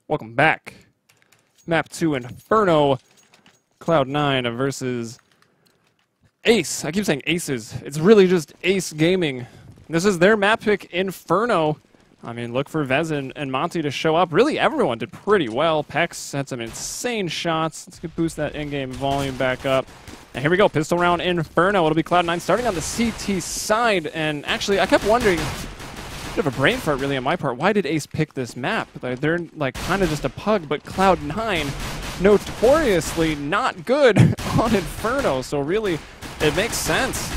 Welcome back. Map 2 Inferno. Cloud9 versus Ace. I keep saying Aces. It's really just Ace Gaming. This is their map pick, Inferno. I mean, look for Vez and Monty to show up. Really, everyone did pretty well. Pex had some insane shots. Let's boost that in-game volume back up. And here we go, pistol round Inferno. It'll be Cloud9 starting on the CT side. And actually, I kept wondering, bit of a brain fart really on my part, why did Ace pick this map? They're like kind of just a pug, but Cloud9 notoriously not good on Inferno. So really, it makes sense.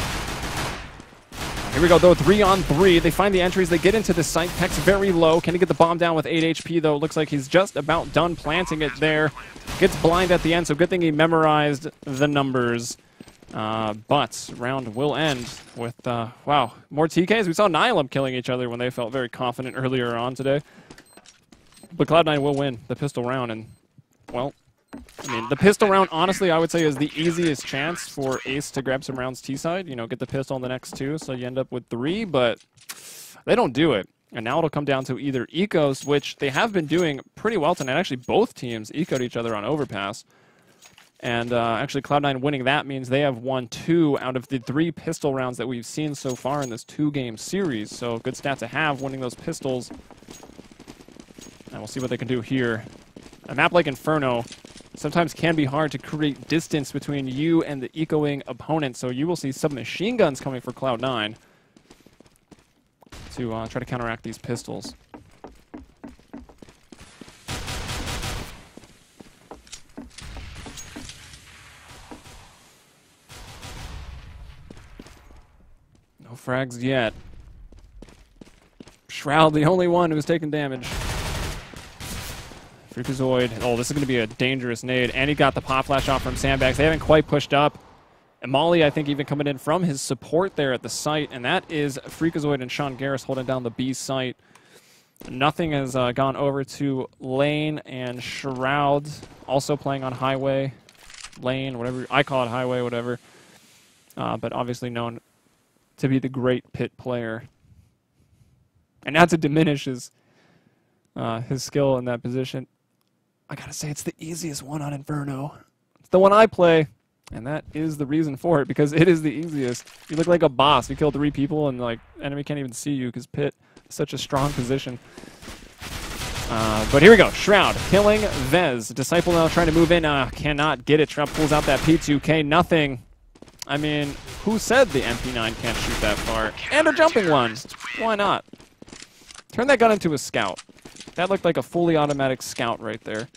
Here we go, though, 3-on-3. They find the entries. They get into the site. Pex very low. Can he get the bomb down with 8 HP, though? Looks like he's just about done planting it there. Gets blind at the end, so good thing he memorized the numbers. But round will end with, wow, more TKs. We saw Helium killing each other when they felt very confident earlier on today. But Cloud9 will win the pistol round, and, well, I mean, the pistol round, honestly, I would say is the easiest chance for Ace to grab some rounds T-side. You know, get the pistol on the next two, so you end up with 3, but they don't do it. And now it'll come down to either ecos, which they have been doing pretty well tonight. Actually, both teams ecoed each other on overpass. And actually, Cloud9 winning that means they have won 2 out of the 3 pistol rounds that we've seen so far in this 2-game series. So good stat to have, winning those pistols. And we'll see what they can do here. A map like Inferno sometimes can be hard to create distance between you and the ecoing opponent. So you will see submachine guns coming for Cloud9 to try to counteract these pistols. No frags yet. Shroud, the only one who's taking damage. Freakazoid. Oh, this is going to be a dangerous nade. And he got the pop flash off from Sandbags. They haven't quite pushed up. And Molly, I think, even coming in from his support there at the site. And that is Freakazoid and Sean Garris holding down the B site. Nothing has gone over to Lane and Shroud. Also playing on Highway. Lane, whatever. I call it Highway, whatever. But obviously known to be the great pit player. And not to diminish his skill in that position. I gotta say, it's the easiest one on Inferno. It's the one I play, and that is the reason for it, because it is the easiest. You look like a boss. You kill 3 people, and like enemy can't even see you, because pit is such a strong position. But here we go. Shroud killing Vez. Disciple now trying to move in. Cannot get it. Shroud pulls out that P2K. Nothing. I mean, who said the MP9 can't shoot that far? And a jumping one. Why not? Turn that gun into a scout. That looked like a fully automatic scout right there.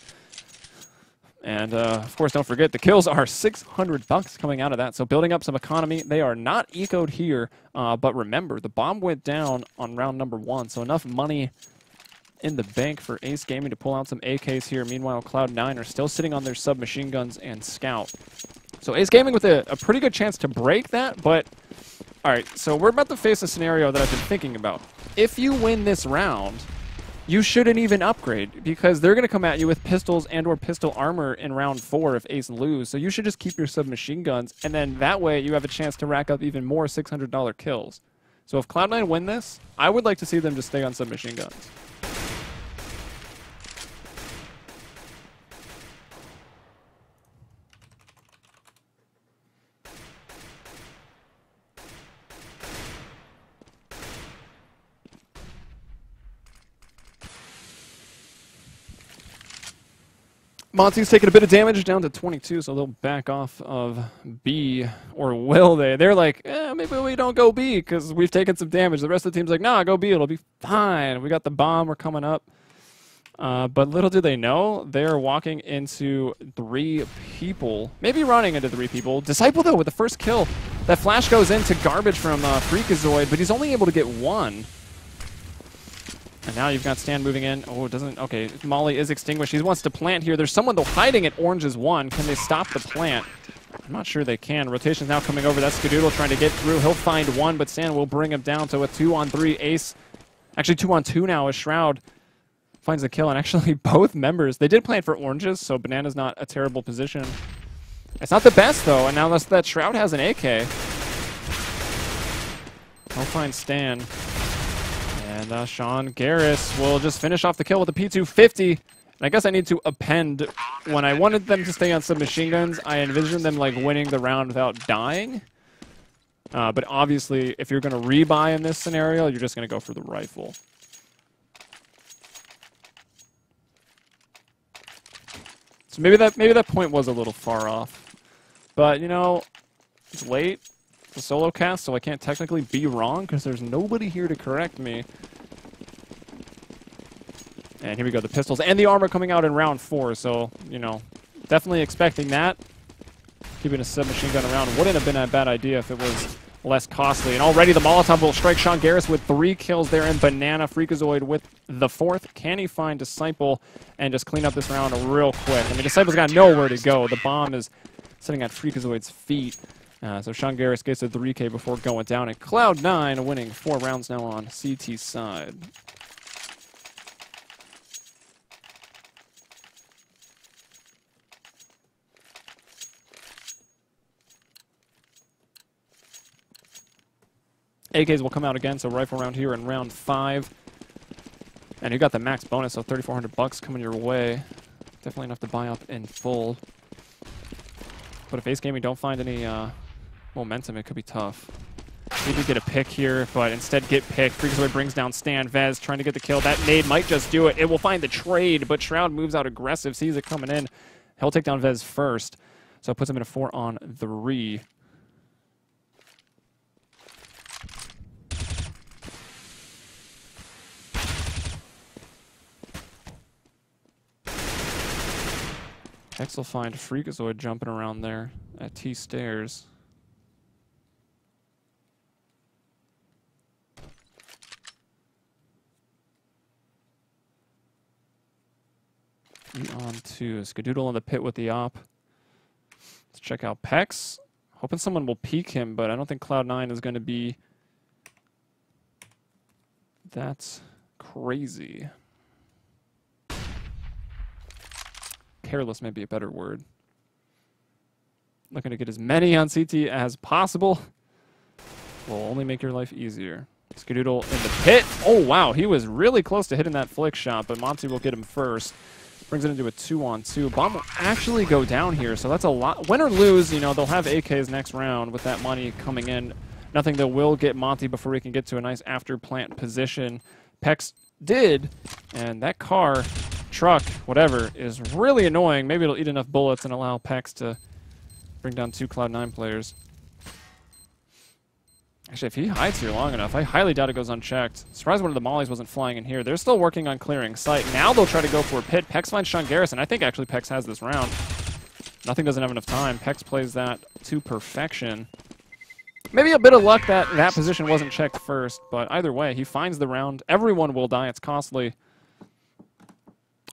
And, of course, don't forget, the kills are $600 coming out of that. So building up some economy. They are not ecoed here. But remember, the bomb went down on round number 1. So enough money in the bank for Ace Gaming to pull out some AKs here. Meanwhile, Cloud9 are still sitting on their submachine guns and scout. So Ace Gaming with a pretty good chance to break that. But, all right, so we're about to face a scenario that I've been thinking about. If you win this round, you shouldn't even upgrade, because they're going to come at you with pistols and or pistol armor in round 4 if Ace lose. So you should just keep your submachine guns, and then that way you have a chance to rack up even more $600 kills. So if Cloud9 win this, I would like to see them just stay on submachine guns. Monty's taking a bit of damage, down to 22, so they'll back off of B, or will they? They're like, maybe we don't go B, because we've taken some damage. The rest of the team's like, nah, go B, it'll be fine. We got the bomb, we're coming up. But little do they know, they're walking into 3 people, maybe running into 3 people. Disciple, though, with the first kill. That flash goes into garbage from Freakazoid, but he's only able to get 1. And now you've got Stan moving in. Oh, it doesn't... Okay, Molly is extinguished. He wants to plant here. There's someone, though, hiding at Orange is 1. Can they stop the plant? I'm not sure they can. Rotation's now coming over. That's Skadoodle trying to get through. He'll find 1, but Stan will bring him down to a 2-on-3. Ace, actually 2-on-2 now as Shroud finds the kill. And actually, both members, they did plant for Oranges, so Banana's not a terrible position. It's not the best, though, and now that Shroud has an AK. He'll find Stan. And Sean Garris will just finish off the kill with a P250. And I guess I need to append, when I wanted them to stay on submachine guns, I envisioned them like winning the round without dying. But obviously, if you're going to rebuy in this scenario, you're just going to go for the rifle. So maybe that point was a little far off. But, you know, it's late. It's a solo cast, so I can't technically be wrong because there's nobody here to correct me. And here we go, the pistols and the armor coming out in round 4. So, you know, definitely expecting that. Keeping a submachine gun around wouldn't have been a bad idea if it was less costly. And already the Molotov will strike Sean Garris with 3 kills there in Banana. Freakazoid with the 4th. Can he find Disciple and just clean up this round real quick? I mean, Disciple's got nowhere to go. The bomb is sitting at Freakazoid's feet. So Sean Garris gets a 3K before going down. And Cloud9 winning 4 rounds now on CT side. AKs will come out again, so rifle round here in round 5. And you got the max bonus, so $3,400 coming your way. Definitely enough to buy up in full. But if Ace Gaming don't find any momentum, it could be tough. Need to get a pick here, but instead get picked. Freakazoid brings down Stan. Vez trying to get the kill. That nade might just do it. It will find the trade, but Shroud moves out aggressive, sees it coming in. He'll take down Vez first, so it puts him in a 4-on-3. Hex will find Freakazoid jumping around there at T stairs. On to Skadoodle in the pit with the op. Let's check out Pex. Hoping someone will peek him, but I don't think Cloud9 is going to be that crazy. Careless may be a better word. Looking to get as many on CT as possible. Will only make your life easier. Skadoodle in the pit. Oh, wow. He was really close to hitting that flick shot, but Monty will get him first. Brings it into a 2-on-2. Bomb will actually go down here, so that's a lot. Win or lose, you know, they'll have AKs next round with that money coming in. Nothing that will get Monty before he can get to a nice after plant position. Pex did, and that car, truck, whatever, is really annoying. Maybe it'll eat enough bullets and allow Pex to bring down 2 Cloud9 players. Actually, if he hides here long enough, I highly doubt it goes unchecked. Surprised one of the mollies wasn't flying in here. They're still working on clearing sight. Now they'll try to go for a pit. Pex finds Sean Garris, and I think actually Pex has this round. Nothing doesn't have enough time. Pex plays that to perfection. Maybe a bit of luck that that position wasn't checked first, but either way, he finds the round. Everyone will die. It's costly.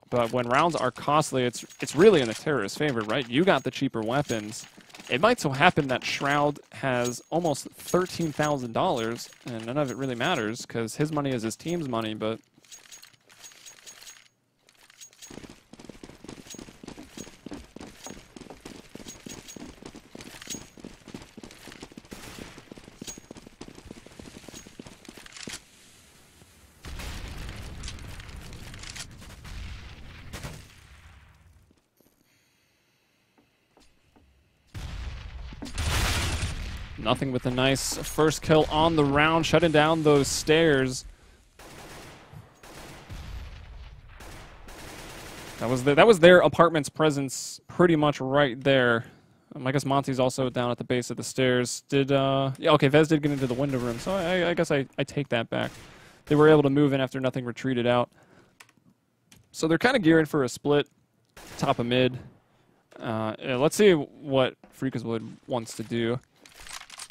But when rounds are costly, it's really in the terrorist's favor, right? You got the cheaper weapons. It might so happen that Shroud has almost $13,000, and none of it really matters because his money is his team's money, but nothing with a nice first kill on the round, shutting down those stairs. That was their apartment's presence pretty much right there. I guess Monty's also down at the base of the stairs. Yeah, okay, Vez did get into the window room, so I guess I take that back. They were able to move in after nothing retreated out. So they're kind of gearing for a split, top of mid. Let's see what Freakazoid wants to do.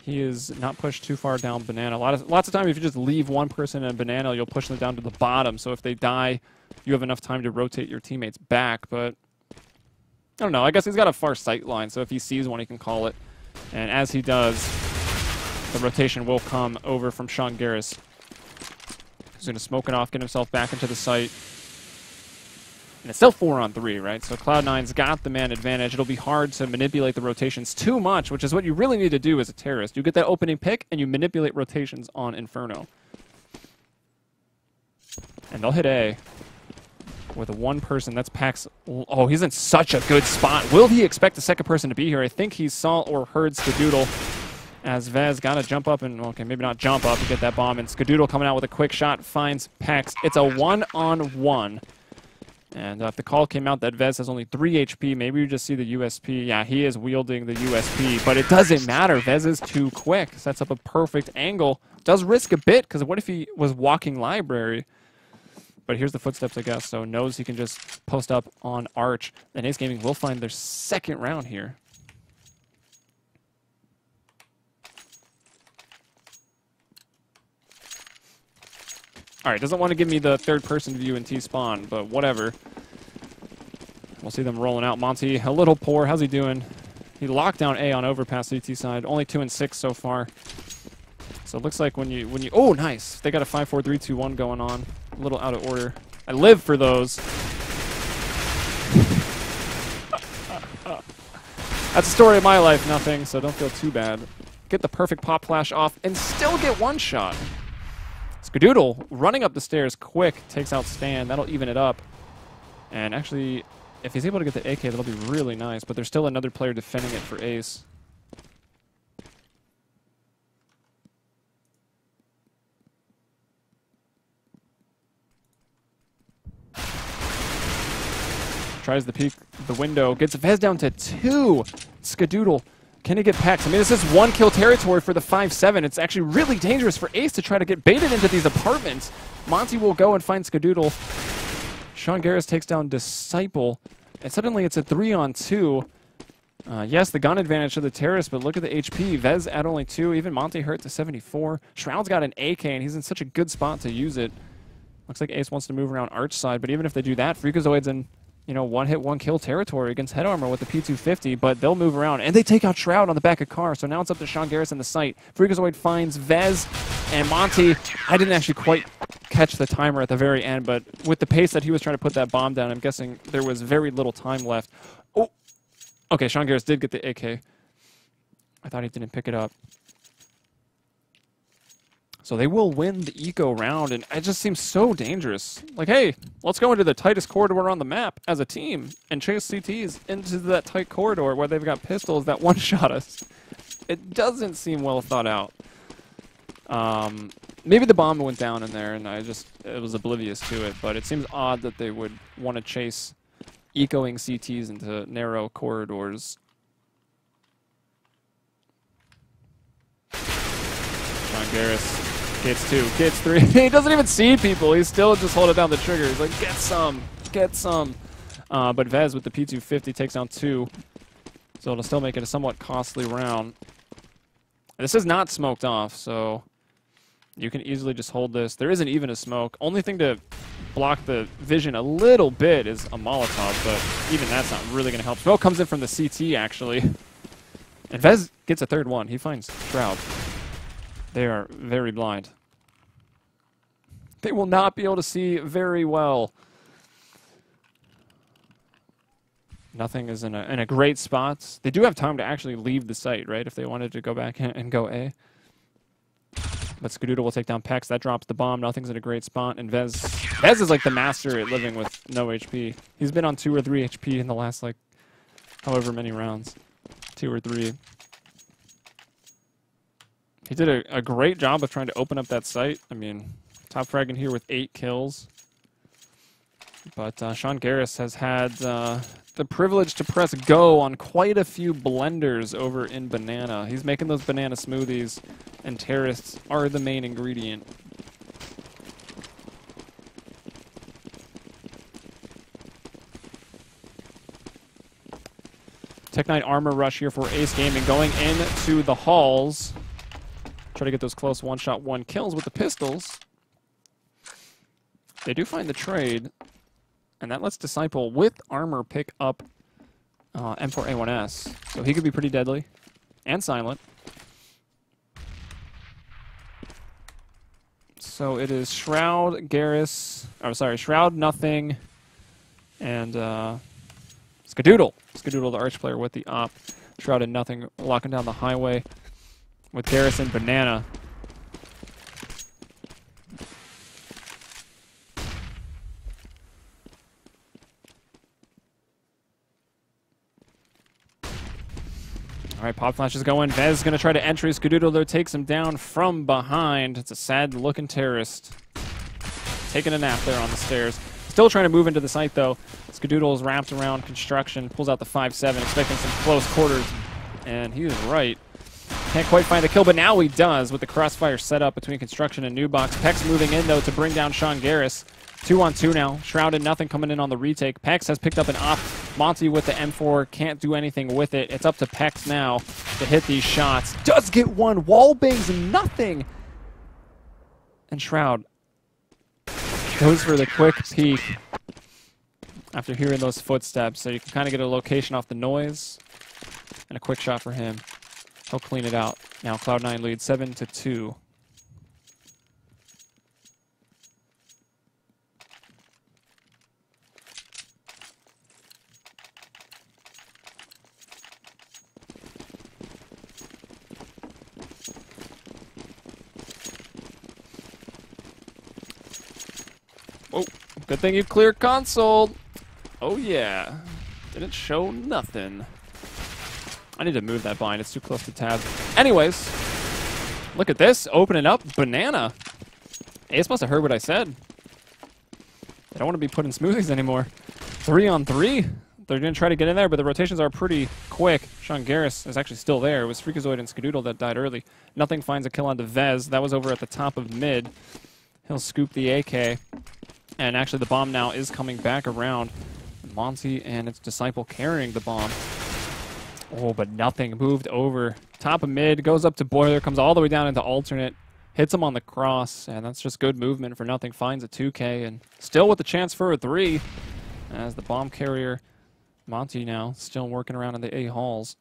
He is not pushed too far down Banana. Lots of time, if you just leave one person in Banana, you'll push them down to the bottom. So if they die, you have enough time to rotate your teammates back. But I don't know. I guess he's got a far sight line, so if he sees one, he can call it. And as he does, the rotation will come over from Sean Garris. He's going to smoke it off, get himself back into the site. And it's still 4-on-3, right? So Cloud9's got the man advantage. It'll be hard to manipulate the rotations too much, which is what you really need to do as a terrorist. You get that opening pick, and you manipulate rotations on Inferno. And they'll hit A. with one person. That's Pax. Oh, he's in such a good spot. Will he expect the second person to be here? I think he saw or heard Skadoodle as Vez got to jump up and, okay, maybe not jump up to get that bomb. And Skadoodle coming out with a quick shot finds Pax. It's a 1-on-1. And if the call came out that Vez has only 3 HP, maybe you just see the USP. Yeah, he is wielding the USP, but it doesn't matter. Vez is too quick. Sets up a perfect angle. Does risk a bit, because what if he was walking library? But here's the footsteps, I guess, so knows he can just post up on Arch. And Ace Gaming will find their second round here. All right, doesn't want to give me the third-person view in T-spawn, but whatever. We'll see them rolling out. Monty, a little poor. How's he doing? He locked down A on overpass CT side. Only 2 and 6 so far. So it looks like when you oh, nice. They got a 5-4-3-2-1 going on. A little out of order. I live for those. That's the story of my life, nothing, so don't feel too bad. Get the perfect pop flash off and still get one shot. Skadoodle running up the stairs quick, takes out Stan. That'll even it up. And actually, if he's able to get the AK, that'll be really nice. But there's still another player defending it for Ace. Tries to peek the window, gets Vez down to 2. Skadoodle. Can he get Pax? I mean, this is 1 kill territory for the 5-7. It's actually really dangerous for Ace to try to get baited into these apartments. Monty will go and find Skadoodle. Sean Garris takes down Disciple. And suddenly it's a 3-on-2. Yes, the gun advantage to the terrorist, but look at the HP. Vez at only 2. Even Monty hurt to 74. Shroud's got an AK, and he's in such a good spot to use it. Looks like Ace wants to move around Arch side, but even if they do that, Freakazoid's in, you know, 1-hit, 1-kill territory against head armor with the P250, but they'll move around. And they take out Shroud on the back of car, so now it's up to Sean Garris in the site. Freakazoid finds Vez and Monty. I didn't actually quite catch the timer at the very end, but with the pace that he was trying to put that bomb down, I'm guessing there was very little time left. Oh, okay, Sean Garris did get the AK. I thought he didn't pick it up. So they will win the eco round, and it just seems so dangerous. Like, hey, let's go into the tightest corridor on the map as a team and chase CTs into that tight corridor where they've got pistols that one-shot us. It doesn't seem well thought out. Maybe the bomb went down in there, and it was oblivious to it, but it seems odd that they would want to chase ecoing CTs into narrow corridors. Sean Garris gets 2, gets 3. He doesn't even see people. He's still just holding down the trigger. He's like, get some, get some. But Vez with the P250 takes down 2. So it'll still make it a somewhat costly round. This is not smoked off, so you can easily just hold this. There isn't even a smoke. Only thing to block the vision a little bit is a Molotov, but even that's not really going to help. Smoke comes in from the CT, actually. And Vez gets a third one. He finds Shroud. They are very blind. They will not be able to see very well. Nothing is in a great spot. They do have time to actually leave the site, right? If they wanted to go back and go A. But Skadoodle will take down Pex. That drops the bomb. Nothing's in a great spot. And Vez is like the master at living with no HP. He's been on 2 or 3 HP in the last, like, however many rounds. 2 or 3. He did a great job of trying to open up that site. I mean, top frag in here with 8 kills. But Sean Garris has had the privilege to press go on quite a few blenders over in Banana. He's making those banana smoothies, and terrorists are the main ingredient. Tech9 armor rush here for Ace Gaming going into the halls. Try to get those close one-shot 1 kills with the pistols. They do find the trade, and that lets Disciple with armor pick up M4A1S. So he could be pretty deadly and silent. So it is Shroud, Garris, Shroud, Nothing, and Skadoodle. Skadoodle, the Arch player with the op. Shroud and Nothing locking down the highway with Garris and Banana. All right, Pop Flash is going. Vez is going to try to entry. Skadoodle, though, takes him down from behind. It's a sad-looking terrorist. Taking a nap there on the stairs. Still trying to move into the site, though. Skadoodle is wrapped around construction, pulls out the 5-7, expecting some close quarters. And he is right. Can't quite find the kill, but now he does with the crossfire set up between construction and Nubox. Pex moving in, though, to bring down Sean Garris. 2-on-2 now. Shrouded, nothing coming in on the retake. Pex has picked up an op. Monty with the M4 can't do anything with it. It's up to Pex now to hit these shots. Does get one. Wall bangs, nothing. And Shroud goes for the quick peek after hearing those footsteps. So you can kind of get a location off the noise. And a quick shot for him. He'll clean it out. Now Cloud9 leads 7-2. Oh, good thing you cleared console. Oh, yeah. Didn't show nothing. I need to move that bind. It's too close to tab. Anyways, look at this. Opening up. Banana. Ace must have heard what I said. They don't want to be putting smoothies anymore. 3-on-3. They're going to try to get in there, but the rotations are pretty quick. Sean Garris is actually still there. It was Freakazoid and Skadoodle that died early. Nothing finds a kill onto Vez. That was over at the top of mid. He'll scoop the AK. And actually the bomb now is coming back around. Monty and its disciple carrying the bomb. Oh, but nothing. Moved over. Top of mid, goes up to Boiler, comes all the way down into alternate. Hits him on the cross, and that's just good movement for nothing. Finds a 2K, and still with the chance for a 3. As the bomb carrier, Monty now, still working around in the A halls.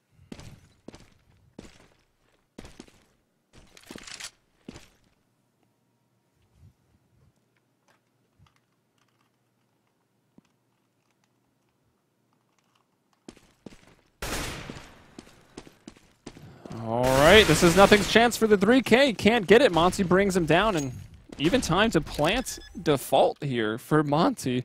All right, this is nothing's chance for the 3K. Can't get it. Monty brings him down, and even time to plant default here for Monty.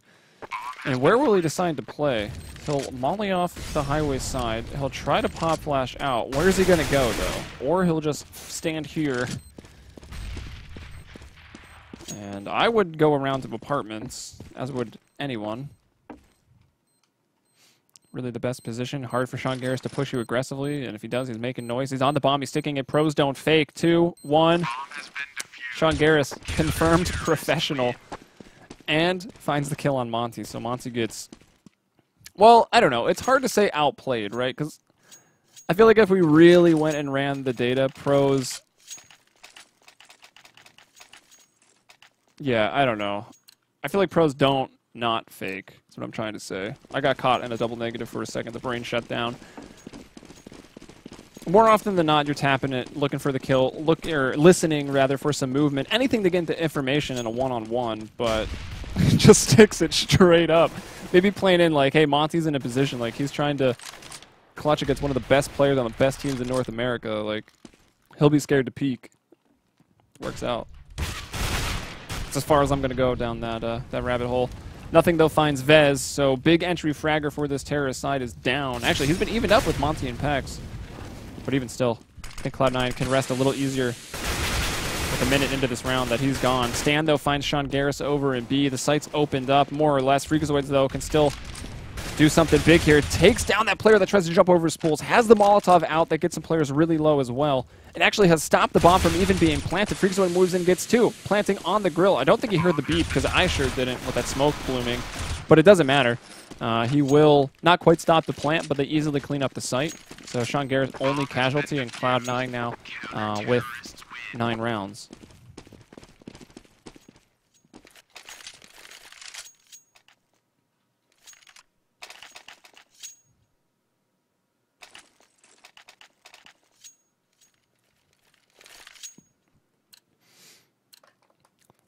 And where will he decide to play? He'll molly off the highway side. He'll try to pop flash out. Where's he going to go, though? Or he'll just stand here. And I would go around to apartments, as would anyone. Really the best position. Hard for Sean Garris to push you aggressively, and if he does, he's making noise. He's on the bomb. He's sticking it. Pros don't fake. 2, 1. Sean Garris, confirmed professional, and finds the kill on Monty. So Monty gets, well, I don't know. It's hard to say outplayed, right? Because I feel like if we really went and ran the data, Pros, yeah, I don't know. I feel like Pros don't not fake. That's what I'm trying to say. I got caught in a double negative for a second. The brain shut down. More often than not, you're tapping it, looking for the kill, listening rather for some movement, anything to get into information in a one-on-one, but just sticks it straight up. Maybe playing in like, hey, Monty's in a position like he's trying to clutch against one of the best players on the best teams in North America. Like, he'll be scared to peek. Works out. That's as far as I'm going to go down that rabbit hole. Nothing, though, finds Vez, so big entry fragger for this terrorist side is down. Actually, he's been evened up with Monty and Pex. But even still, I think Cloud9 can rest a little easier with a minute into this round that he's gone. Stan, though, finds Sean Garris over in B. The site's opened up, more or less. Freakazoids, though, can still do something big here. Takes down that player that tries to jump over his spools. Has the Molotov out that gets some players really low as well. It actually has stopped the bomb from even being planted. Freakazoid moves in, gets 2. Planting on the grill. I don't think he heard the beep, because I sure didn't with that smoke blooming. But it doesn't matter. He will not quite stop the plant, but they easily clean up the site. So Sean Garris only casualty, and Cloud9 now with 9 rounds.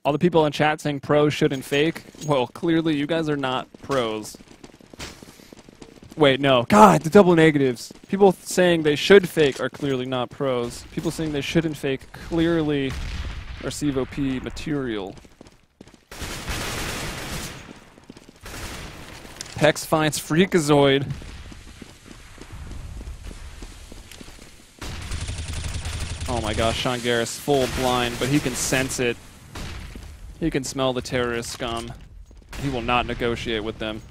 All the people in chat saying pros shouldn't fake. Well, clearly you guys are not pros. Wait, no. God, the double negatives. People saying they should fake are clearly not pros. People saying they shouldn't fake clearly are CEVO-P material. Pex finds Freakazoid. my gosh, Sean Garris full blind, but he can sense it. He can smell the terrorist scum. He will not negotiate with them.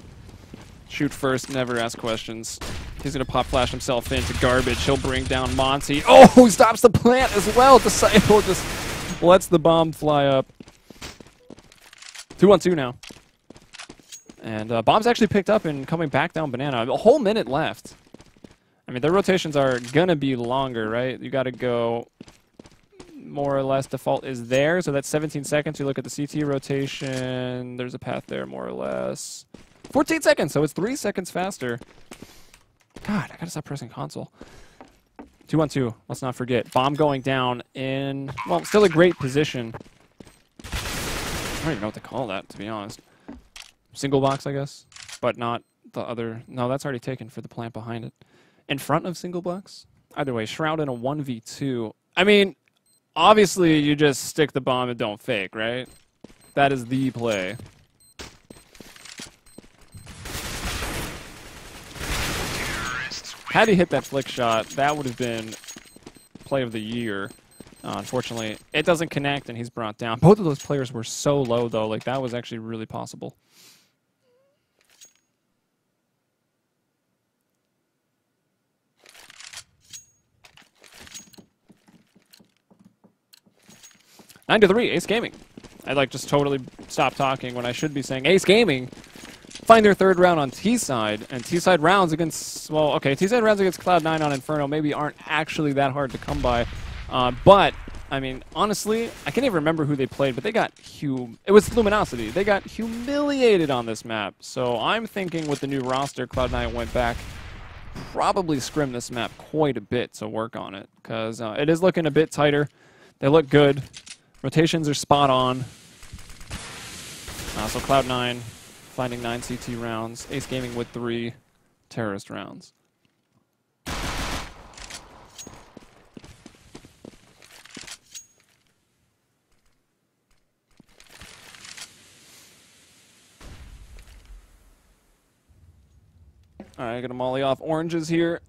Shoot first, never ask questions. He's going to pop flash himself into garbage. He'll bring down Monty. Oh, stops the plant as well. Disciple just lets the bomb fly up. 2-on-2 now. And bomb's actually picked up and coming back down Banana. A whole minute left. I mean, their rotations are going to be longer, right? You got to go more or less. Default is there, so that's 17 seconds. You look at the CT rotation. There's a path there, more or less. 14 seconds, so it's 3 seconds faster. God, I got to stop pressing console. 2-on-2, let's not forget. Bomb going down in, well, still a great position. I don't even know what to call that, to be honest. Single box, I guess, but not the other. No, that's already taken for the plant behind it. In front of single box? Either way, Shroud in a 1v2. I mean, obviously, you just stick the bomb and don't fake, right? That is the play. Had he hit that flick shot, that would have been play of the year. Unfortunately, it doesn't connect, and he's brought down. Both of those players were so low, though. Like, that was actually really possible. Nine to 3, Ace Gaming. I like just totally stopped talking when I should be saying Ace Gaming find their third round on T-side, and T-side rounds against, well, okay, T-side rounds against Cloud9 on Inferno maybe aren't actually that hard to come by, but, I mean, honestly, I can't even remember who they played, but they got, it was Luminosity. They got humiliated on this map, so I'm thinking with the new roster, Cloud9 went back, probably scrim this map quite a bit to work on it, because it is looking a bit tighter. They look good. Rotations are spot on. So Cloud9 finding 9 CT rounds. Ace Gaming with 3 terrorist rounds. All right, gonna molly off oranges here.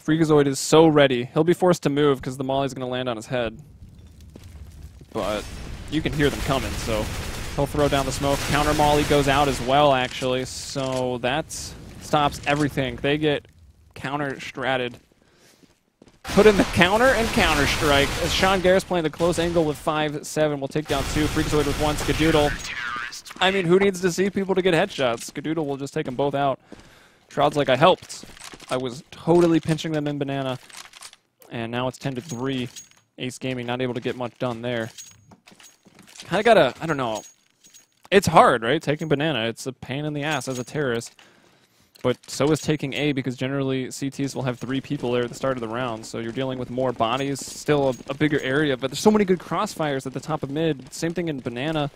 Freakazoid is so ready. He'll be forced to move because the molly's gonna land on his head. But you can hear them coming, so he'll throw down the smoke. Counter molly goes out as well, actually, so that stops everything. They get counter-stratted. Put in the counter and counter-strike. As Sean Garris playing the close angle with 5-7 will take down 2. Freakazoid with 1. Skadoodle. I mean, who needs to see people to get headshots? Skadoodle will just take them both out. Shroud's like, I helped. I was totally pinching them in Banana. And now it's 10 to 3. Ace Gaming not able to get much done there. Kinda gotta, I don't know. It's hard, right? Taking Banana. It's a pain in the ass as a terrorist. But so is taking A, because generally CTs will have 3 people there at the start of the round. So you're dealing with more bodies, still a bigger area. But there's so many good crossfires at the top of mid. Same thing in Banana.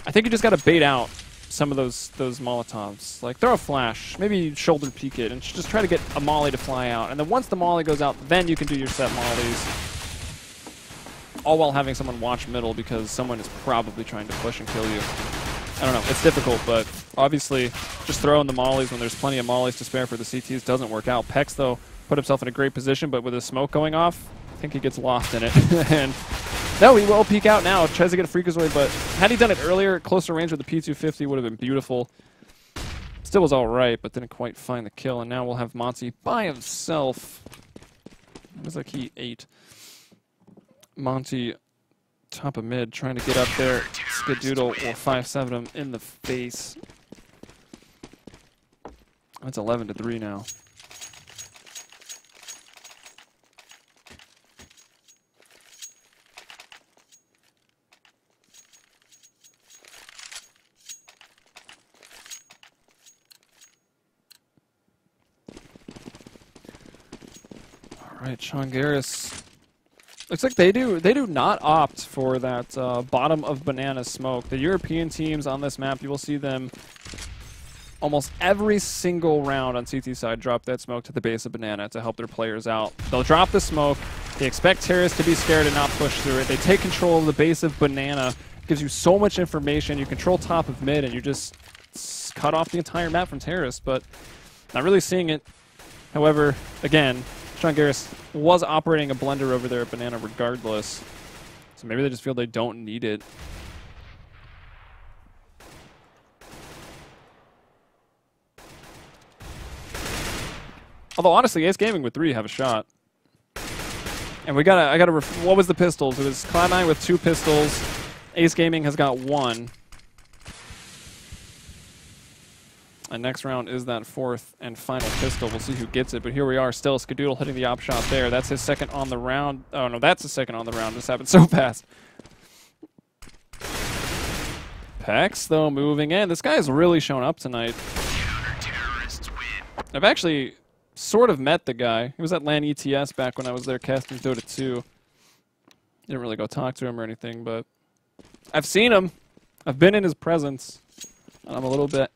I think you just gotta bait out some of those Molotovs. Like, throw a flash, maybe shoulder peek it, and just try to get a molly to fly out. And then once the molly goes out, then you can do your set mollies. All while having someone watch middle, because someone is probably trying to push and kill you. I don't know, it's difficult, but obviously just throwing the mollies when there's plenty of mollies to spare for the CTs doesn't work out. Pex, though, put himself in a great position, but with his smoke going off, I think he gets lost in it. And no, he will peek out now. Tries to get a Freakazoid, but had he done it earlier, closer range with the P250 would have been beautiful. Still was all right, but didn't quite find the kill. And now we'll have Monty by himself. It was like he ate. Monty, top of mid, trying to get up there. Skadoodle will 5-7 him in the face. That's 11 to 3 now. All right, Sean Garris. Looks like they do not opt for that bottom of Banana smoke. The European teams on this map, you will see them almost every single round on CT side drop that smoke to the base of Banana to help their players out. They'll drop the smoke. They expect terrorists to be scared and not push through it. They take control of the base of Banana. It gives you so much information. You control top of mid, and you just cut off the entire map from terrorists. But not really seeing it However, again, Sean Garris was operating a blender over there at Banana regardless. So maybe they just feel they don't need it. Although, honestly, Ace Gaming with 3 have a shot. And I gotta, what was the pistols? It was Cloud9 with 2 pistols. Ace Gaming has got 1. And next round is that 4th and final pistol. We'll see who gets it. But here we are, still Skadoodle hitting the op shot there. That's his second on the round. Oh, no, that's his second on the round. This happened so fast. Pex, though, moving in. This guy has really shown up tonight. I've actually sort of met the guy. He was at LAN ETS back when I was there casting Dota 2. Didn't really go talk to him or anything, but I've seen him. I've been in his presence. And I'm a little bit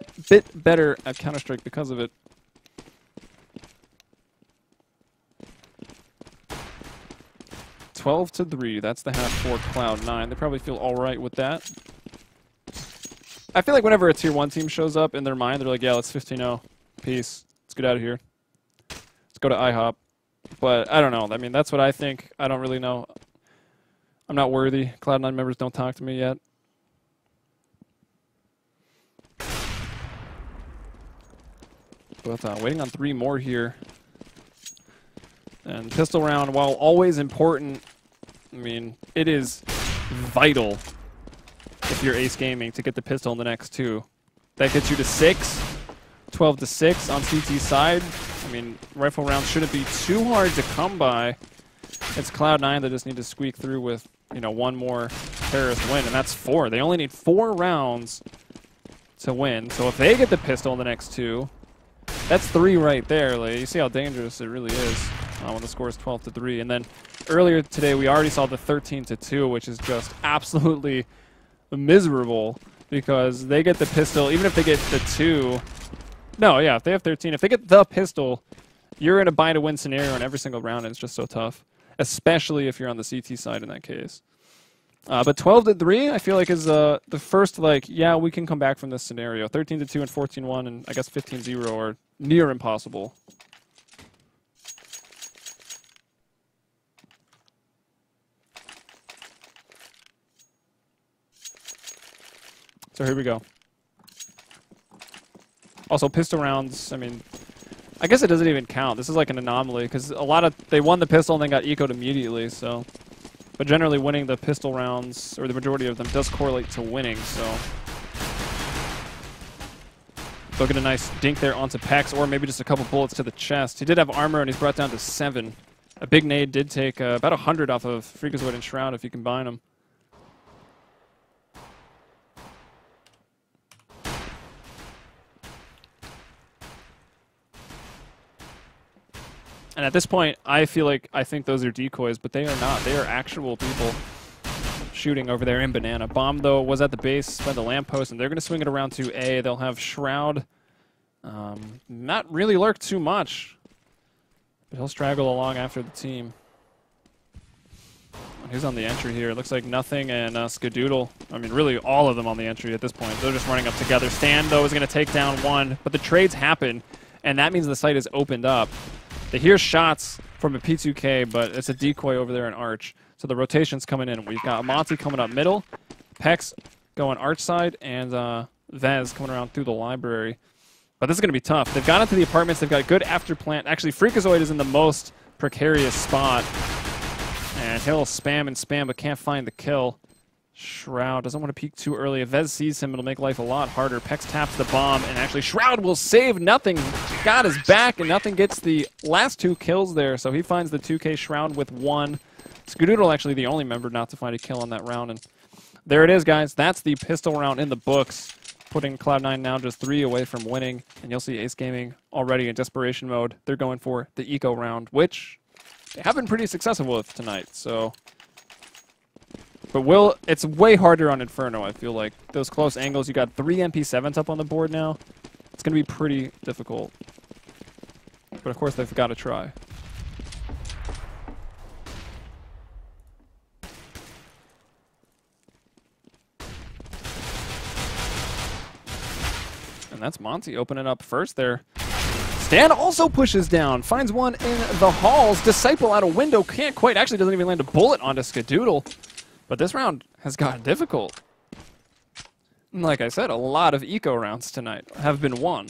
better at Counter-Strike because of it. (12-3). That's the half for Cloud9. They probably feel all right with that. I feel like whenever a tier 1 team shows up in their mind, they're like, yeah, let's 15-0. Peace. Let's get out of here. Let's go to IHOP. But I don't know. I mean, that's what I think. I don't really know. I'm not worthy. Cloud9 members don't talk to me yet. But waiting on 3 more here. And pistol round, while always important, I mean, it is vital if you're Ace Gaming to get the pistol in the next 2. That gets you to 6. 12-6 on CT side. I mean, rifle rounds shouldn't be too hard to come by. It's Cloud9 that just need to squeak through with, you know, 1 more terrorist win, and that's 4. They only need 4 rounds to win. So if they get the pistol in the next 2, that's 3 right there. Like, you see how dangerous it really is when the score is 12-3. And then earlier today, we already saw the 13-2, which is just absolutely miserable because they get the pistol, even if they get the 2. No, yeah, if they have 13, if they get the pistol, you're in a buy-to-win scenario in every single round, and it's just so tough, especially if you're on the CT side in that case. But 12-3, I feel like is the first, like, yeah, we can come back from this scenario. 13-2 and 14-1, and I guess 15-0 are near impossible. So here we go. Also, pistol rounds, I mean, I guess it doesn't even count. This is like an anomaly, because they won the pistol and then got ecoed immediately, so. But generally winning the pistol rounds, or the majority of them, does correlate to winning, so. They'll get a nice dink there onto Pex, or maybe just a couple bullets to the chest. He did have armor, and he's brought down to 7. A big nade did take about 100 off of Freakazoid and Shroud if you combine them. And at this point, I think those are decoys, but they are not. They are actual people shooting over there in Banana. Bomb, though, was at the base by the lamppost, and they're going to swing it around to A. They'll have Shroud not really lurk too much, but he'll straggle along after the team. Who's on the entry here? It looks like Nothing and Skadoodle. I mean, really all of them on the entry at this point. They're just running up together. Stan, though, is going to take down 1, but the trades happen, and that means the site is opened up. They hear shots from a P2K, but it's a decoy over there in Arch. So the rotation's coming in. We've got Monty coming up middle, Pex going Arch side, and Vez coming around through the library. But this is going to be tough. They've got into the apartments. They've got good after plant. Actually, Freakazoid is in the most precarious spot. And he'll spam and spam, but can't find the kill. Shroud doesn't want to peek too early. If Vez sees him, it'll make life a lot harder. Pex taps the bomb, and actually Shroud will save. Nothing got his back, and Nothing gets the last 2 kills there, so he finds the 2K Shroud with 1. Skadoodle actually the only member not to find a kill on that round, and there it is, guys. That's the pistol round in the books, putting Cloud9 now just 3 away from winning, and you'll see Ace Gaming already in desperation mode. They're going for the eco round, which they have been pretty successful with tonight, so. But it's way harder on Inferno, I feel like. Those close angles, you got 3 MP7s up on the board now. It's going to be pretty difficult. But of course, they've got to try. And that's Monty opening up first there. Stan also pushes down, finds one in the halls. Disciple out a window, can't quite, actually doesn't even land a bullet onto Skadoodle. But this round has gotten difficult. And like I said, a lot of eco rounds tonight have been won.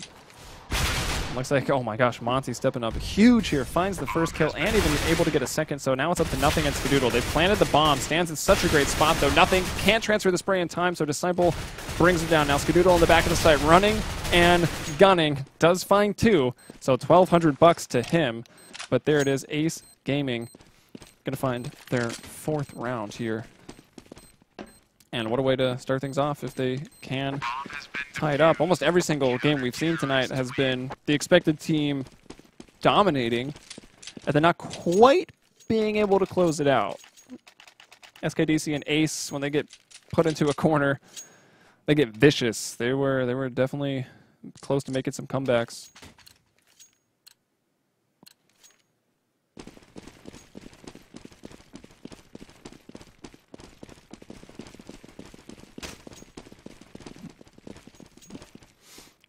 Looks like, oh my gosh, Monty stepping up huge here, finds the first kill and even able to get a second, so now it's up to nothing against Skadoodle. They planted the bomb, stands in such a great spot though, nothing, can't transfer the spray in time, so Disciple brings it down. Now Skadoodle in the back of the site, running and gunning, does find two, so $1,200 to him, but there it is, Ace Gaming gonna find their fourth round here. And what a way to start things off if they can tie it up. Almost every single game we've seen tonight has been the expected team dominating and then not quite being able to close it out. SKDC and Ace, when they get put into a corner, they get vicious. They were definitely close to making some comebacks.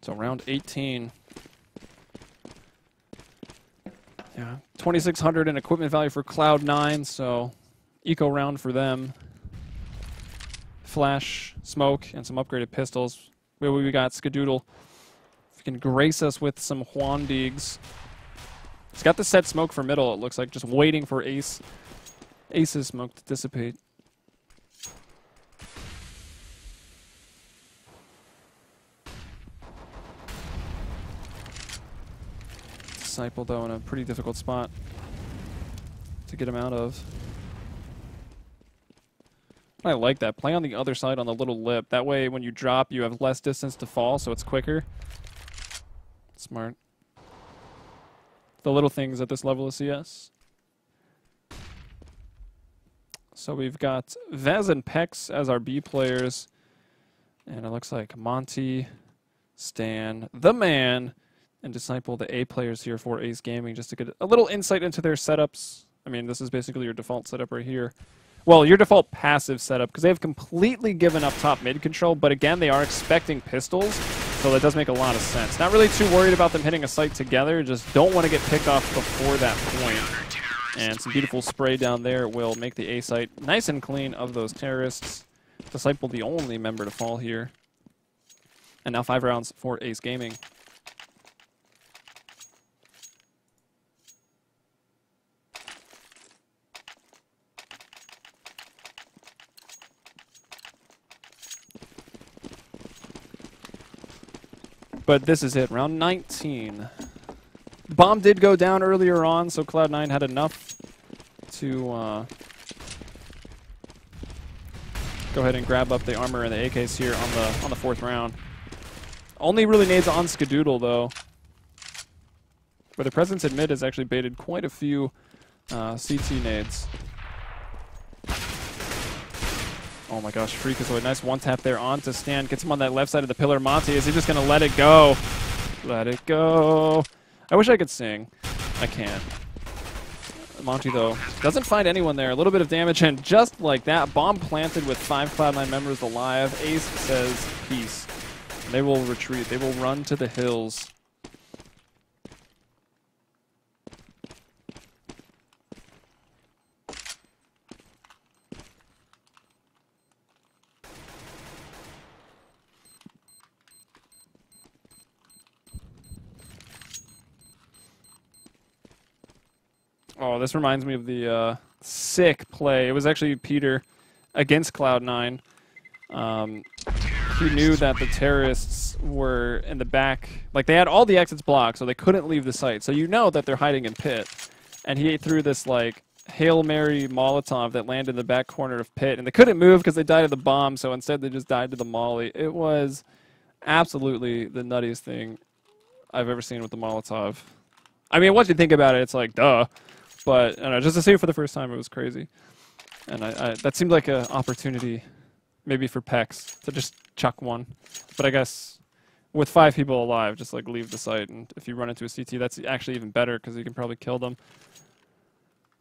So round 18. Yeah, 2,600 in equipment value for Cloud9, so eco round for them. Flash, smoke, and some upgraded pistols. We got Skadoodle. If you can grace us with some Huandigs. He's got the set smoke for middle, it looks like, just waiting for Ace's smoke to dissipate. Disciple, though, in a pretty difficult spot to get him out of. I like that. Play on the other side on the little lip. That way, when you drop, you have less distance to fall, so it's quicker. Smart. The little things at this level of CS. So we've got Vez and Pex as our B players. And it looks like Monty, Stan, the man, and Disciple, the A players here for Ace Gaming, just to get a little insight into their setups. I mean, this is basically your default setup right here. Well, your default passive setup, because they've completely given up top mid control, but again, they are expecting pistols, so that does make a lot of sense. Not really too worried about them hitting a site together, just don't want to get picked off before that point. And some beautiful spray down there will make the A site nice and clean of those terrorists. Disciple, the only member to fall here. And now 5 rounds for Ace Gaming. But this is it, round 19. Bomb did go down earlier on, so Cloud9 had enough to go ahead and grab up the armor and the AKs here on the fourth round. Only really nades on Skadoodle though, where the presence in mid has actually baited quite a few CT nades. Oh my gosh, Freakazoid, nice one tap there onto Stan. Gets him on that left side of the pillar. Monty, is he just going to let it go? Let it go. I wish I could sing. I can't. Monty, though, doesn't find anyone there. A little bit of damage, and just like that, bomb planted with 5 Cloud9 members alive. Ace says peace. And they will retreat. They will run to the hills. Oh, this reminds me of the sick play. It was actually Peter against Cloud9. He knew that the terrorists were in the back. Like, they had all the exits blocked, so they couldn't leave the site. So you know that they're hiding in pit. And he threw this, like, Hail Mary Molotov that landed in the back corner of pit. And they couldn't move because they died of the bomb, so instead they just died to the molly. It was absolutely the nuttiest thing I've ever seen with the Molotov. I mean, once you think about it, it's like, duh. But I don't know, just to see it for the first time, it was crazy. And that seemed like an opportunity, maybe for Pex, to just chuck one. But I guess with 5 people alive, just like leave the site. And if you run into a CT, that's actually even better because you can probably kill them.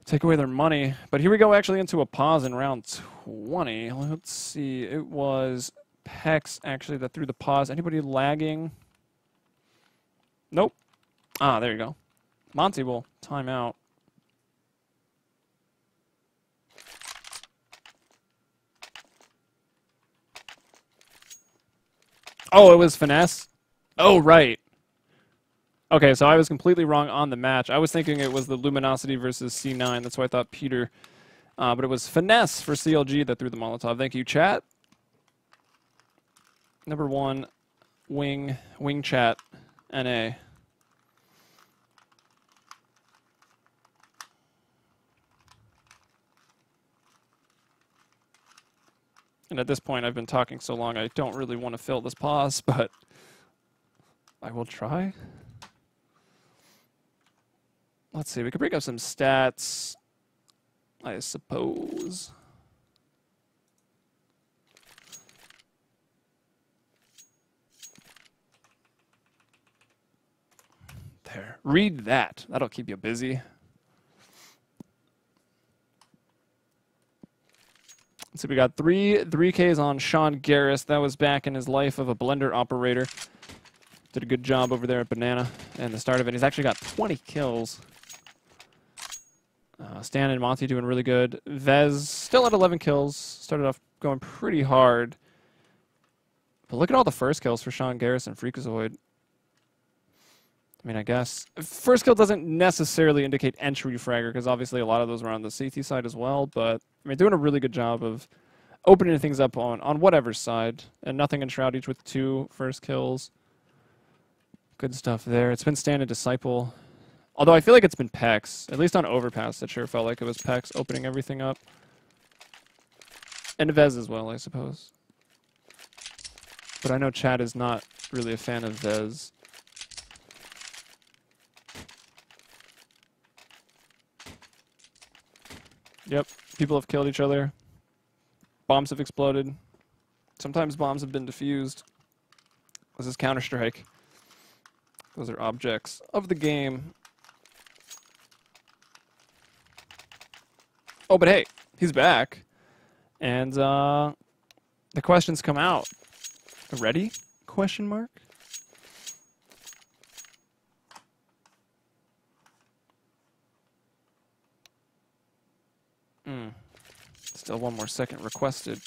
Take away their money. But here we go actually into a pause in round 20. Let's see. It was Pex actually that threw the pause. Anybody lagging? Nope. Ah, there you go. Monty will time out. Oh, it was finesse? Oh, right. Okay, so I was completely wrong on the match. I was thinking it was the Luminosity versus C9. That's why I thought Peter. But it was finesse for CLG that threw the Molotov. Thank you, chat. Number 1, wing chat, NA. And at this point, I've been talking so long, I don't really want to fill this pause, but I will try. Let's see, we could bring up some stats, I suppose. There, read that. That'll keep you busy. So we got three 3Ks on Sean Garris. That was back in his life of a blender operator. Did a good job over there at Banana and the start of it. He's actually got 20 kills. Stan and Monty doing really good. Vez still at 11 kills. Started off going pretty hard. But look at all the first kills for Sean Garris and Freakazoid. I mean, I guess first kill doesn't necessarily indicate entry fragger because obviously a lot of those were on the CT side as well. But I mean, doing a really good job of opening things up on whatever side, and nothing in Shroud each with 2 first kills. Good stuff there. It's been Stan and Disciple, although I feel like it's been Pex. At least on Overpass, it sure felt like it was Pex opening everything up, and Vez as well, I suppose. But I know Chad is not really a fan of Vez. Yep, people have killed each other. Bombs have exploded. Sometimes bombs have been defused. This is Counter-Strike. Those are objects of the game. Oh, but hey, he's back. And the questions come out. Ready? Question mark? Still 1 more second requested.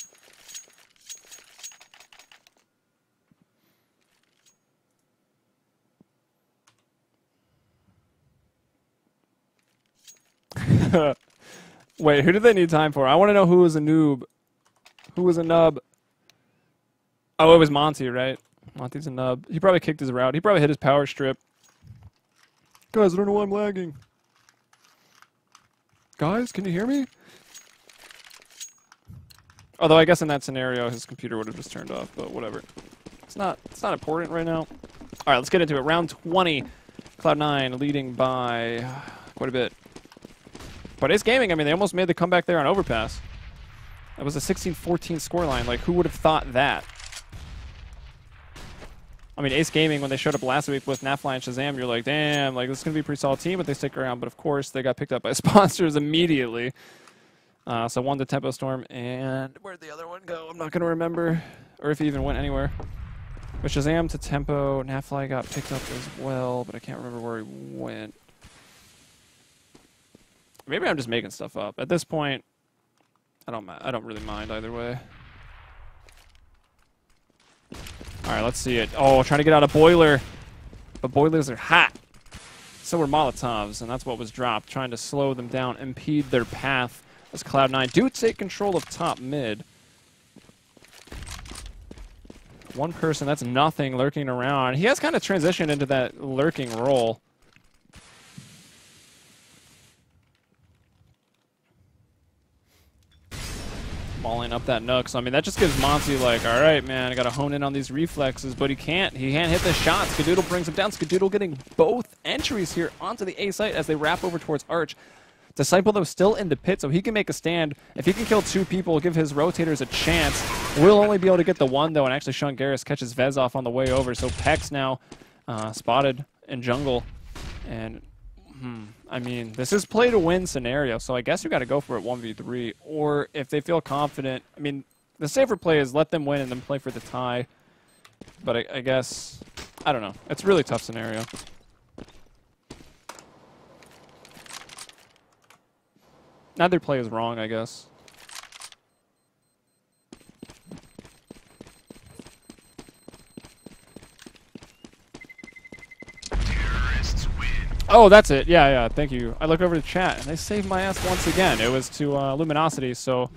Wait, who did they need time for? I want to know who was a noob. Who was a nub? Oh, it was Monty, right? Monty's a nub. He probably kicked his route. He probably hit his power strip. Guys, I don't know why I'm lagging. Guys, can you hear me? Although I guess in that scenario, his computer would have just turned off, but whatever. It's not important right now. All right, let's get into it. Round 20, Cloud9 leading by quite a bit. But Ace Gaming, I mean, they almost made the comeback there on Overpass. That was a 16-14 scoreline. Like, who would have thought that? I mean, Ace Gaming, when they showed up last week with Nafly and Shazam, you're like, damn, like, this is going to be a pretty solid team, but they stick around. But, of course, they got picked up by sponsors immediately. So one to Tempo Storm, and where'd the other one go? I'm not going to remember, or if he even went anywhere. But Shazam to Tempo, Nafly got picked up as well, but I can't remember where he went. Maybe I'm just making stuff up. At this point, I don't really mind either way. All right, let's see it. Oh, trying to get out of Boiler, but Boilers are hot. So are Molotovs, and that's what was dropped, trying to slow them down, impede their path. As Cloud9 do take control of top mid. One person, that's nothing, lurking around. He has kind of transitioned into that lurking role. Mauling up that Nook. So, I mean, that just gives Monty, like, all right, man, I got to hone in on these reflexes, but he can't. He can't hit the shot. Skadoodle brings him down. Skadoodle getting both entries here onto the A site as they wrap over towards Arch. Disciple, though, still in the pit, so he can make a stand. If he can kill 2 people, give his rotators a chance. We'll only be able to get the 1, though, and actually Sean Garris catches Vez off on the way over. So Pex now spotted in jungle. And, I mean, this is play-to-win scenario, so I guess you got to go for it 1v3. Or if they feel confident, I mean, the safer play is let them win and then play for the tie. But I guess, I don't know. It's a really tough scenario. Neither play is wrong, I guess. Oh, that's it. Yeah, yeah. Thank you. I look over the chat, and they saved my ass once again. It was to Luminosity, so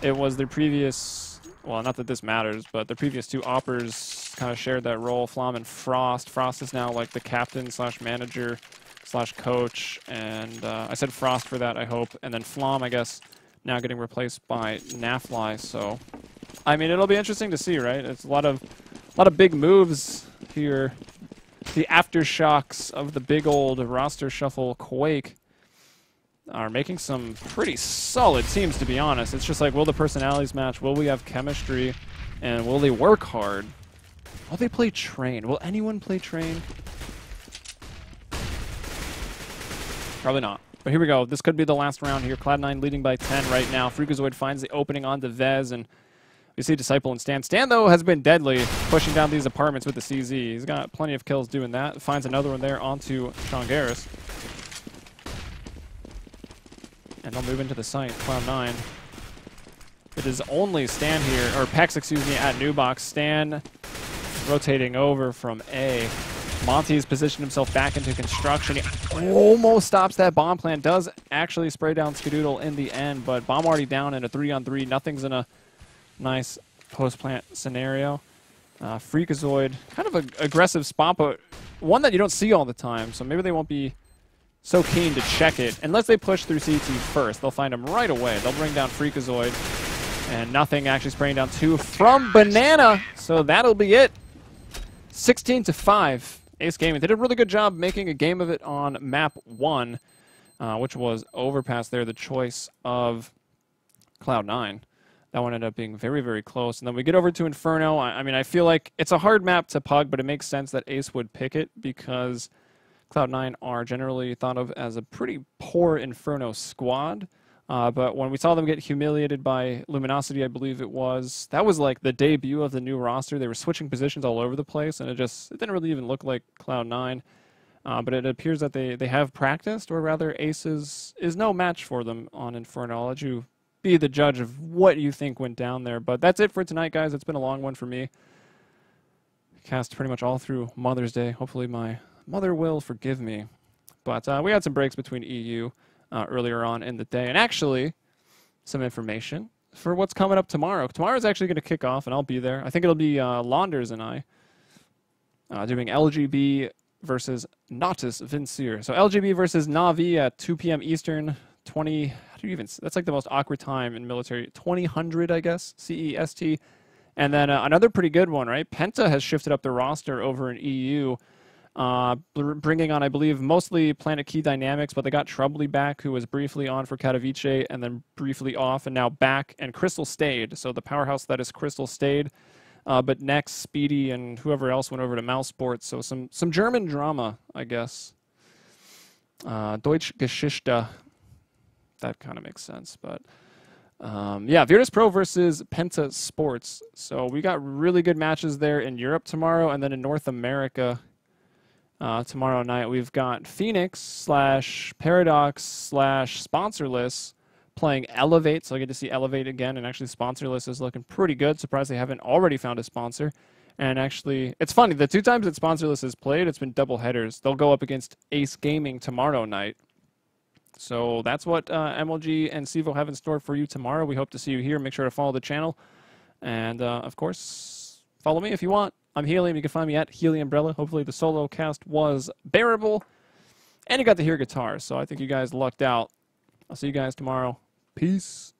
it was their previous... Well, not that this matters, but the previous two oppers kind of shared that role, Flom and Frost. Frost is now like the captain slash manager slash coach, and I said Frost for that, I hope. And then Flom, I guess, now getting replaced by Nafly. So, I mean, it'll be interesting to see, right? It's a lot of big moves here. The aftershocks of the big old roster shuffle quake are making some pretty solid teams, to be honest. It's just like, will the personalities match? Will we have chemistry? And will they work hard? Will they play Train? Will anyone play Train? Probably not. But here we go. This could be the last round here. Cloud9 leading by 10 right now. Freakazoid finds the opening onto Vez, and we see Disciple and Stan. Stan, though, has been deadly, pushing down these apartments with the CZ. He's got plenty of kills doing that. Finds another one there onto Sean Garris. And they'll move into the site, Cloud9. It is only Stan here, or Pex, excuse me, at New Box. Stan rotating over from A. Monty's positioned himself back into construction. He almost stops that bomb plant. Does actually spray down Skadoodle in the end, but bomb already down in a 3-on-3. Nothing's in a nice post-plant scenario. Freakazoid, kind of an aggressive spot, but one that you don't see all the time, so maybe they won't be so keen to check it. Unless they push through CT first, they'll find him right away. They'll bring down Freakazoid, and nothing actually spraying down 2 from Banana, so that'll be it. 16-5. Ace Gaming. They did a really good job making a game of it on map 1, which was Overpass there, the choice of Cloud9. That one ended up being very, very close. And then we get over to Inferno. I mean, I feel like it's a hard map to pug, but it makes sense that Ace would pick it because Cloud9 are generally thought of as a pretty poor Inferno squad. But when we saw them get humiliated by Luminosity, I believe it was, that was like the debut of the new roster. They were switching positions all over the place, and it didn't really even look like Cloud9. But it appears that they have practiced, or rather Ace is no match for them on Inferno. I'll let you be the judge of what you think went down there. But that's it for tonight, guys. It's been a long one for me. Cast pretty much all through Mother's Day. Hopefully my mother will forgive me. But we had some breaks between EU earlier on in the day. And actually, some information for what's coming up tomorrow. Tomorrow's actually going to kick off, and I'll be there. I think it'll be Launders and I doing LGB versus Nautis Vincier. So LGB versus Navi at 2 p.m. Eastern, 20... How do you even... That's like the most awkward time in military. 2000, I guess, CEST. And then another pretty good one, right? Penta has shifted up the roster over in EU. Bringing on, I believe, mostly Planet Key Dynamics, but they got Troubley back, who was briefly on for Katowice, and then briefly off, and now back, and Crystal stayed. So the powerhouse that is Crystal stayed. But next, Speedy and whoever else went over to Mouse Sports. So some German drama, I guess. Deutsche Geschichte. That kind of makes sense, but... yeah, Virtus Pro versus Penta Sports. So we got really good matches there in Europe tomorrow, and then in North America tomorrow night we've got Phoenix / Paradox / Sponsorless playing Elevate. So I get to see Elevate again, and actually Sponsorless is looking pretty good. Surprised they haven't already found a sponsor. And actually, it's funny, the 2 times that Sponsorless has played, it's been double headers. They'll go up against Ace Gaming tomorrow night. So that's what MLG and CEVO have in store for you tomorrow. We hope to see you here. Make sure to follow the channel. And, of course, follow me if you want. I'm Helium. You can find me at Heliumbrella. Hopefully the solo cast was bearable. And you got to hear guitars, so I think you guys lucked out. I'll see you guys tomorrow. Peace.